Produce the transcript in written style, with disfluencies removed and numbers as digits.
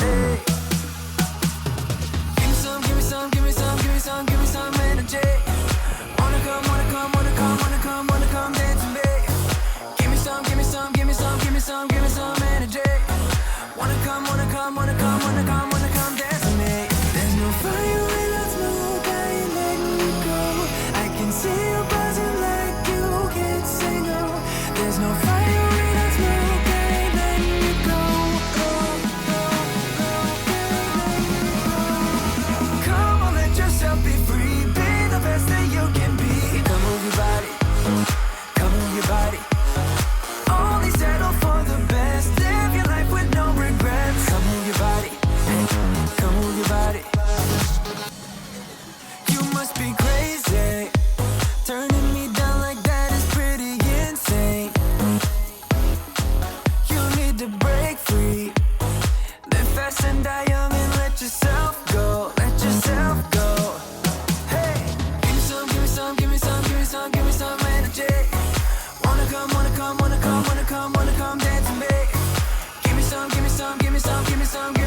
Hey. Give me some, give me some, give me some, give me some, give me some energy. Wanna come, wanna come, wanna come, wanna come, wanna come dance with me. Give me some, give me some, give me some, give me some, give me some energy. Wanna come, wanna come, wanna come, wanna come, wanna come dance with me. There's no fire in us, no, I ain't letting you go. I can see you buzzing like you can't say no. There's no fire in us, no, I ain't letting you go. Come on, let yourself be free. Be the best that you can be. Come move your body, come move your body. Only settle for the best. Live your life with no regrets. Come move your body, come move your body. You must be crazy. Turning me down like that is pretty insane. You need to break free. Live fast and die young and let yourself go. Let yourself go. Hey, give me some, give me some, give me some, give me some, give me some energy. Wanna come, wanna come, wanna come, wanna come, wanna come dance with me. Give me some, give me some, give me some, give me some, give